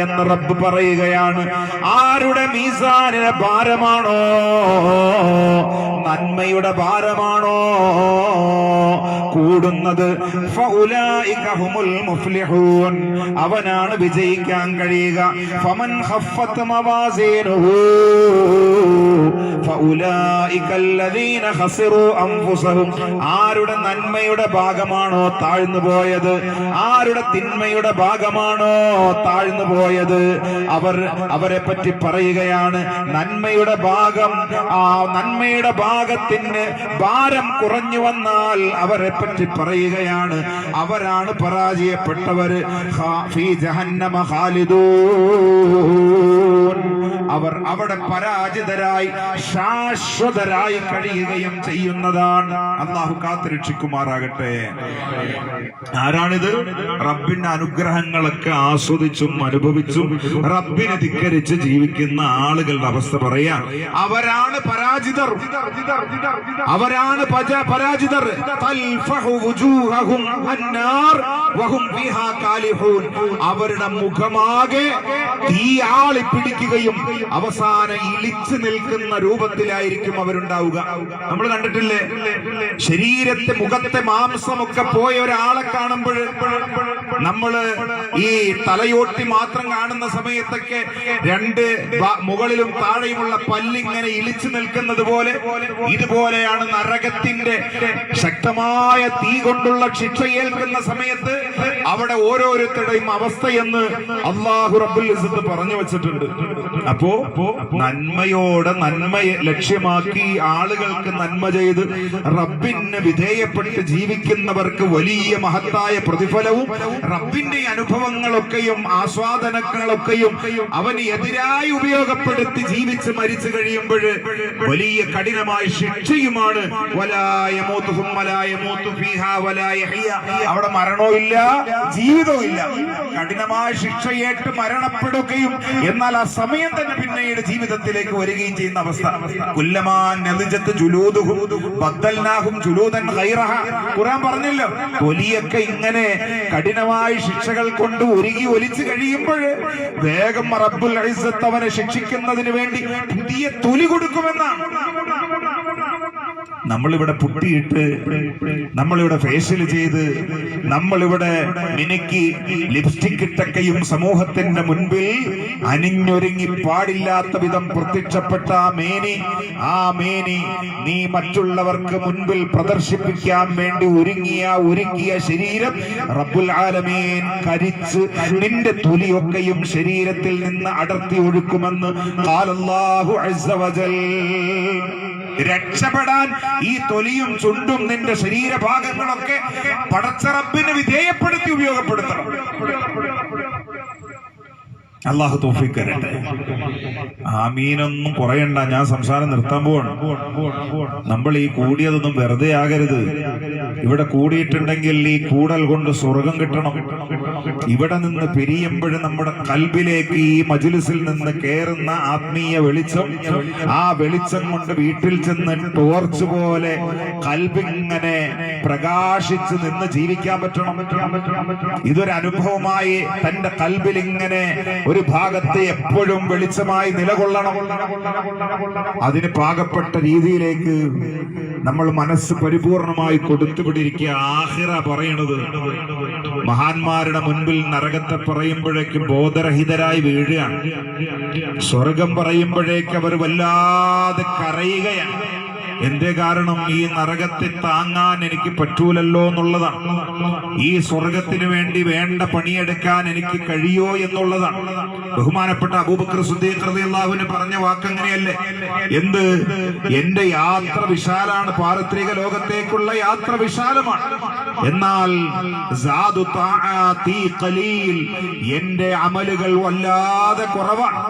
എന്ന് റബ്ബ് പറയുകയാണ്. ആരുടെ മീസാനിലെ ഭാരമാണോ, നന്മയുടെ ഭാരമാണോ കൂടുന്നത്, ഫഉലൈക ഹുമുൽ മുഫ്ലിഹൂൻ, അവനാണ് വിജയിക്കാൻ കഴിയുക. ഫമൻ ഖഫ്ഫത് മവാസീനുഹു ഫഉലൈക അല്ലദീന ഖസിറു അൻഫുസഹും, ആരുടെ നന്മയുടെ ഭാഗമാണോ താഴ്ന്നു പോയത്, ആരുടെ തിന്മയുടെ ഭാഗമാണോ താഴ്ന്നു പോയത്, അവരെ പറ്റി പറയുകയാണ്. നന്മയുടെ ഭാഗം, ആ നന്മയുടെ ഭാഗത്തിന് ഭാരം കുറഞ്ഞു വന്നാൽ അവരെ പറ്റി പറയുകയാണ്, അവരാണ് പരാജയപ്പെട്ടവര്. ഫീ ജഹന്നമ ഖാലിദൂൻ, അവർ അവിടെ പരാജിതരായി ശാശ്വതരായി കഴിയുകയും ചെയ്യുന്നതാണ്. അല്ലാഹു കാത്തുരക്ഷിക്കുമാറാകട്ടെ. ആരാണിത്? റബ്ബിന്റെ അനുഗ്രഹങ്ങളൊക്കെ ആസ്വദിച്ചും അനുഭവിച്ചും റബ്ബിനെ ധിക്കരിച്ച് ജീവിക്കുന്ന ആളുകളുടെ അവസ്ഥ പറയാ. അവരാണ് പരാജിതർ, അവരാണ് പരാജിതർ. തൽഫഹു വുജൂഹഹും അന്നാർ വഹും ഫീഹാ കാലിഹൂൻ, അവരുടെ മുഖമാകെ തീയാളി പിടിക്കുകയും അവസാനം ഇളിച്ചു നിൽക്കുന്ന രൂപത്തിലായിരിക്കും അവരുണ്ടാവുക. നമ്മൾ കണ്ടിട്ടില്ലേ, ശരീരത്തെ മുഖത്തെ മാംസമൊക്കെ പോയ ഒരാളെ കാണുമ്പോൾ നമ്മള് ഈ തലയോട്ടി മാത്രം കാണുന്ന സമയത്തൊക്കെ രണ്ട് മുകളിലും താഴെയുമുള്ള പല്ലിങ്ങനെ ഇളിച്ചു നിൽക്കുന്നത് പോലെ, ഇതുപോലെയാണ് നരകത്തിന്റെ ശക്തമായ തീ കൊണ്ടുള്ള ശിക്ഷയേൽക്കുന്ന സമയത്ത് അവിടെ ഓരോരുത്തരുടെയും അവസ്ഥയെന്ന് അല്ലാഹു റബ്ബുൽ ഇസ്സത്ത് പറഞ്ഞു വെച്ചിട്ടുണ്ട്. അപ്പോ നന്മയോടെ നന്മയെ ലക്ഷ്യമാക്കി ആളുകൾക്ക് നന്മ ചെയ്ത് റബ്ബിന് വിധേയപ്പെട്ട് ജീവിക്കുന്നവർക്ക് വലിയ മഹത്തായ പ്രതിഫലവും റബ്ബിന്റെ അനുഭവങ്ങളൊക്കെയും ആസ്വാദനങ്ങളൊക്കെയും അവന് എതിരായി ഉപയോഗപ്പെടുത്തി ജീവിച്ച് മരിച്ചു കഴിയുമ്പോൾ വലിയ കഠിനമായ ശിക്ഷയുമാണ്. അവിടെ മരണവുമില്ല, ജീവിതവും ഇല്ല. കഠിനമായ ശിക്ഷയേറ്റ് മരണപ്പെടുകയും എന്നാൽ ആ സമയം തന്നെ പിന്നീട് ജീവിതത്തിലേക്ക് വരികയും ചെയ്യുന്ന അവസ്ഥ. കുല്ലമാൻ നദിജത്ത് ജുലൂദുഹും ബദ്ദൽനാഹും ജുലൂദൻ ഗൈറഹ, ഖുർആൻ പറഞ്ഞല്ലോ. തൊലിയൊക്കെ ഇങ്ങനെ കഠിനമായ ശിക്ഷകൾ കൊണ്ട് ഉരുകി ഒലിച്ചു കഴിയുമ്പോൾ വേഗം റബ്ബുൽ ഇസ്സത്ത് അവനെ ശിക്ഷിക്കുന്നതിന് വേണ്ടി പുതിയ തൊലി കൊടുക്കുമെന്നാണ്. നമ്മളിവിടെ പുട്ടിയിട്ട്, നമ്മളിവിടെ ഫേഷ്യൽ ചെയ്ത്, നമ്മളിവിടെ മിനുക്കി ലിപ്സ്റ്റിക് ഇട്ടൊക്കെയും സമൂഹത്തിന്റെ മുൻപിൽ അണിഞ്ഞൊരുങ്ങി പാടില്ലാത്ത വിധം പ്രത്യക്ഷപ്പെട്ട ആ മേനി നീ മറ്റുള്ളവർക്ക് മുൻപിൽ പ്രദർശിപ്പിക്കാൻ വേണ്ടി ഒരുക്കിയ ശരീരം റബ്ബുൽ ആലമീൻ കരിച്ച് നിന്റെ തൊലിയൊക്കെയും ശരീരത്തിൽ നിന്ന് അടർത്തി ഒഴുക്കുമെന്ന് ഖാലല്ലാഹു അസ്സ വജൽ. രക്ഷപ്പെടാൻ ഈ തൊലിയും ചുണ്ടും നിന്റെ ശരീരഭാഗങ്ങളൊക്കെ പടച്ച റബ്ബിനെ വിധേയപ്പെടുത്തി ഉപയോഗപ്പെടുത്തണം. അല്ലാഹു തൗഫീഖ് തരട്ടെ. ആമീനൊന്നും കുറയണ്ട, ഞാൻ സംസാരം നിർത്താൻ പോവാണ്. നമ്മൾ ഈ കൂടിയതൊന്നും വെറുതെ ആകരുത്. ഇവിടെ കൂടിയിട്ടുണ്ടെങ്കിൽ ഈ കൂടൽ കൊണ്ട് സ്വർഗം കിട്ടണം. ഇവിടെ നിന്ന് പിരിയുമ്പോഴും നമ്മുടെ കൽബിലേക്ക് ഈ മജ്ലിസിൽ നിന്ന് കേറുന്ന ആത്മീയ വെളിച്ചം, ആ വെളിച്ചം കൊണ്ട് വീട്ടിൽ ചെന്ന് ടോർച്ച് പോലെ കൽബിങ്ങനെ പ്രകാശിച്ച് നിന്ന് ജീവിക്കാൻ പറ്റണം. ഇതൊരു അനുഭവമായി തന്റെ കൽബിൽ ഇങ്ങനെ ഒരു ഭാഗത്തെ എപ്പോഴും വെളിച്ചമായി നിലകൊള്ളണം. അതിന് പാകപ്പെട്ട രീതിയിലേക്ക് നമ്മൾ മനസ്സ് പരിപൂർണമായി കൊടുത്തുപിടിക്കുക. ആഖിറ പറയണത് മഹാന്മാരുടെ മുൻപിൽ നരകത്തെ പറയുമ്പോഴേക്കും ബോധരഹിതരായി വീഴുകയാണ്. സ്വർഗം പറയുമ്പോഴേക്ക് അവർ വല്ലാതെ കരയുകയാണ്. എന്തേ കാരണം? ഈ നരകത്തെ താങ്ങാൻ എനിക്ക് പറ്റൂലല്ലോ എന്നുള്ളതാണ്. ഈ സ്വർഗത്തിന് വേണ്ടി വേണ്ട പണിയെടുക്കാൻ എനിക്ക് കഴിയോ എന്നുള്ളതാണ്. ബഹുമാനപ്പെട്ട അബൂബക്കർ സിദ്ദീഖ് റളിയല്ലാഹു അൻഹു പറഞ്ഞ വാക്കങ്ങനെയല്ലേ? എന്ത്? എന്റെ യാത്ര വിശാലാണ്, പാരത്രിക ലോകത്തേക്കുള്ള യാത്ര വിശാലമാണ്. എന്നാൽ സാദു തആതി ഖലീൽ, എന്റെ അമലുകൾ വല്ലാതെ കുറവാണ്.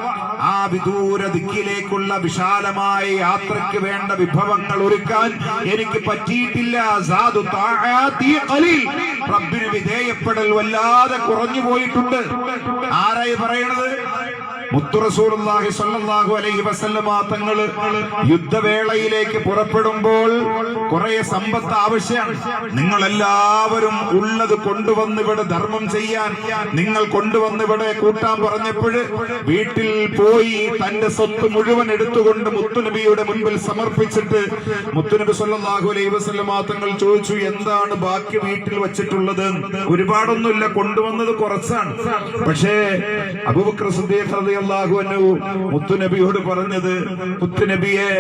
ആ വിദൂര ദിക്കിലേക്കുള്ള വിശാലമായ യാത്രയ്ക്ക് വേണ്ട വിഭവങ്ങൾ ഒരുക്കാൻ എനിക്ക് പറ്റിയിട്ടില്ല. സാദു തആതി ഖലീൽ, റബ്ബിന് വിധേയപ്പെടൽ വല്ലാതെ കുറഞ്ഞു പോയിട്ടുണ്ട്. ആരായി പറയണത്? മുത്തു റസൂലുള്ളാഹി സ്വല്ലല്ലാഹു അലൈഹി വസല്ലമ തങ്ങൾ യുദ്ധവേളയിലേക്ക് പുറപ്പെടുമ്പോൾ കുറെ സമ്പത്ത് ആവശ്യമാണ്. നിങ്ങൾ എല്ലാവരും ഉള്ളത് കൊണ്ടുവന്ന് ഇവിടെ ധർമ്മം ചെയ്യാൻ നിങ്ങൾ കൊണ്ടുവന്ന് ഇവിടെ കൂട്ടാൻ പറഞ്ഞപ്പോൾ വീട്ടിൽ പോയി തന്റെ സ്വത്ത് മുഴുവൻ എടുത്തുകൊണ്ട് മുത്തുനബിയുടെ മുൻപിൽ സമർപ്പിച്ചിട്ട് മുത്തുനബി സ്വല്ലല്ലാഹു അലൈഹി വസല്ലമ തങ്ങൾ ചോദിച്ചു, എന്താണ് ബാക്കി വീട്ടിൽ വെച്ചിട്ടുള്ളത്? ഒരുപാടൊന്നുമില്ല, കൊണ്ടുവന്നത് കുറച്ചാണ്. പക്ഷേ അബൂബക്കർ സിദ്ദീഖ് റളിയല്ലാഹു അൻഹു മുത്തുനബിയോട് പറഞ്ഞത്, മുത്തുനബിയെ,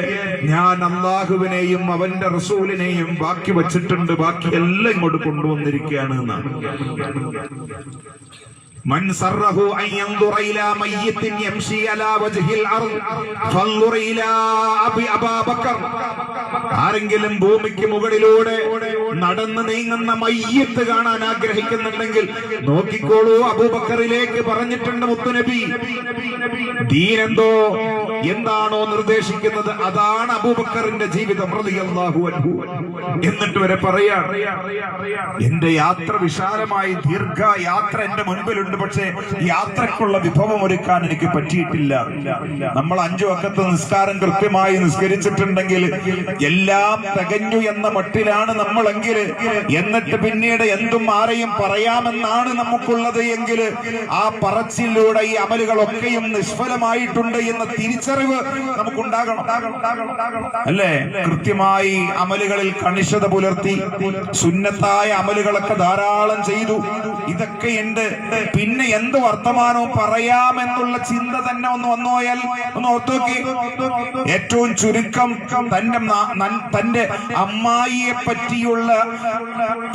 ഞാൻ അല്ലാഹുവിനെയും അവന്റെ റസൂലിനെയും ബാക്കി വച്ചിട്ടുണ്ട്, ബാക്കി എല്ലാം ഇങ്ങോട്ട് കൊണ്ടുവന്നിരിക്കുകയാണ് എന്നാണ്. من سره أن ينظر إلى ميت يمشي على وجه الأرض فانظر إلى أبا بكر. ആരെങ്കിലും ഭൂമിക്ക് മുകളിലൂടെ നടന്നു നീങ്ങുന്ന മയ്യത്ത് കാണാൻ ആഗ്രഹിക്കുന്നുണ്ടെങ്കിൽ നോക്കിക്കോളൂ, അബൂബക്കറിലേക്ക് പറഞ്ഞിട്ടുണ്ട് മുത്തുനബി. ദീനെന്തോ എന്താണോ നിർദ്ദേശിക്കുന്നത് അതാണ് അബൂബക്കറിന്റെ ജീവിതം റളിയല്ലാഹു അൻഹു. എന്നിട്ട് വരെ പറയാ, എന്റെ യാത്ര വിശാലമായി ദീർഘ യാത്ര എന്റെ മുൻപിലുണ്ട്, പക്ഷേ യാത്രക്കുള്ള വിഭവം ഒരുക്കാൻ എനിക്ക് പറ്റിയിട്ടില്ല. നമ്മൾ 5 വഖത്ത് നിസ്കാരം കൃത്യമായി നിസ്കരിച്ചിട്ടുണ്ടെങ്കിൽ എല്ലാം തികഞ്ഞു എന്ന മട്ടിലാണ് നമ്മളെങ്കിൽ, എന്നിട്ട് പിന്നീട് എന്തും ആരെയും പറയാമെന്നാണ് നമുക്കുള്ളത് എങ്കിൽ ആ പറച്ചിലൂടെ ഈ അമലുകളൊക്കെയും നിഷ്ഫലമായിട്ടുണ്ട് എന്ന തിരിച്ചറിവ് നമുക്കുണ്ടാകണം, അല്ലേ? കൃത്യമായി അമലുകളിൽ കണിശത പുലർത്തി സുന്നത്തായ അമലുകളൊക്കെ ധാരാളം ചെയ്തു, ഇതൊക്കെ ഉണ്ട്. പിന്നെ എന്ത് വർത്തമാനവും പറയാമെന്നുള്ള ചിന്ത തന്നെ ഒന്ന് വന്നുപോയാൽ ഒന്ന് ഓർത്തോക്കി. ഏറ്റവും ചുരുക്കം തന്റെ അമ്മായിയെ പറ്റിയുള്ള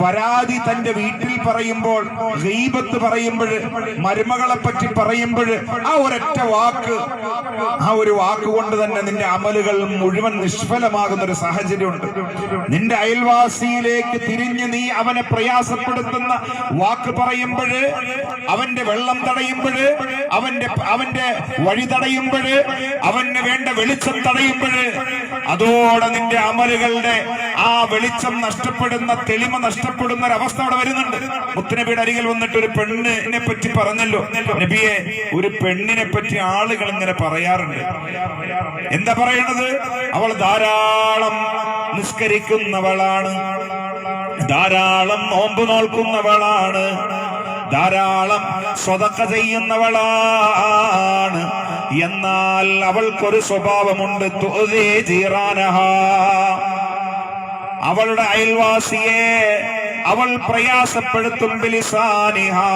പരാതി തന്റെ വീട്ടിൽ പറയുമ്പോൾ, ഗീബത്ത് പറയുമ്പോൾ, മരുമകളെ പറ്റി പറയുമ്പോൾ ആ ഒരൊറ്റ വാക്ക്, ആ ഒരു വാക്ക് കൊണ്ട് തന്നെ നിന്റെ അമലുകൾ മുഴുവൻ നിഷ്ഫലമാകുന്ന ഒരു സാഹചര്യമുണ്ട്. നിന്റെ അയൽവാസിയിലേക്ക് തിരിഞ്ഞ് നീ അവനെ പ്രയാസപ്പെടുത്തുന്ന വാക്ക് പറയുമ്പോൾ, അവന്റെ വെള്ളം തടയുമ്പോൾ, അവന്റെ വഴി തടയുമ്പോൾ, അവന് വേണ്ട വെളിച്ചം തടയുമ്പോൾ, അതോടെ നിന്റെ അമലുകളുടെ ആ വെളിച്ചം നഷ്ടപ്പെടുന്ന, തെളിമ നഷ്ടപ്പെടുന്ന ഒരവസ്ഥ അവിടെ വരുന്നുണ്ട്. മുത്തുനബിയുടെ അരികിൽ വന്നിട്ട് ഒരു പെണ്ണിനെ പറ്റി പറഞ്ഞല്ലോ, നബിയെ, ഒരു പെണ്ണിനെ പറ്റി ആളുകൾ ഇങ്ങനെ പറയാറുണ്ട്. എന്താ പറയണത്? അവൾ ധാരാളം നിസ്കരിക്കുന്നവളാണ്, ധാരാളം നോമ്പ് നോൽക്കുന്നവളാണ്, ധാരാളം സ്വതക്ക ചെയ്യുന്നവളാണ്. എന്നാൽ അവൾക്കൊരു സ്വഭാവമുണ്ട്, തുഅ്ദീ ജീറാനഹാ. അവളുടെ അയൽവാസിയെ അവൾ പ്രയാസപ്പെടുത്തും, ബിലിസാനിഹാ.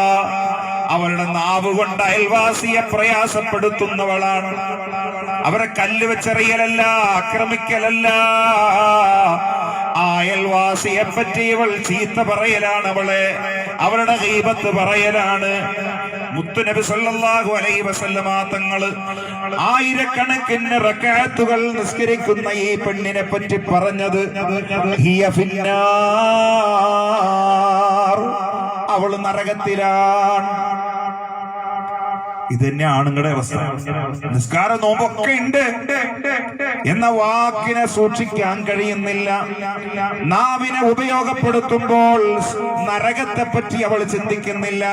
അവളുടെ നാവ് കൊണ്ട് അയൽവാസിയെ പ്രയാസപ്പെടുത്തുന്നവളാണ്. അവരെ കല്ല് വെച്ചെറിയലല്ല, ആക്രമിക്കലല്ല, അയൽവാസിയെ പറ്റി ഇവൾ ചീത്ത പറയലാണ്, അവളുടെ ഗീബത്ത് പറയലാണ്. മുത്തുനബി സല്ലല്ലാഹു അലൈഹി വസല്ലമ തങ്ങള് ആയിരക്കണക്കിന് റക്അത്തുകൾ നിസ്കരിക്കുന്ന ഈ പെണ്ണിനെ പറ്റി പറഞ്ഞത്, ഹിയ ഫിന്നാർ, അവള് നരകത്തിലാണ്. ഇത് തന്നെയാണ് നിങ്ങളുടെ അവസ്ഥ. നിസ്കാരം നോമ്പൊക്കെ ഉണ്ട് എന്ന വാക്കിനെ സൂക്ഷിക്കാൻ കഴിയുന്നില്ല. നാവിനെ ഉപയോഗപ്പെടുത്തുമ്പോൾ നരകത്തെ പറ്റി അവൾ ചിന്തിക്കുന്നില്ല.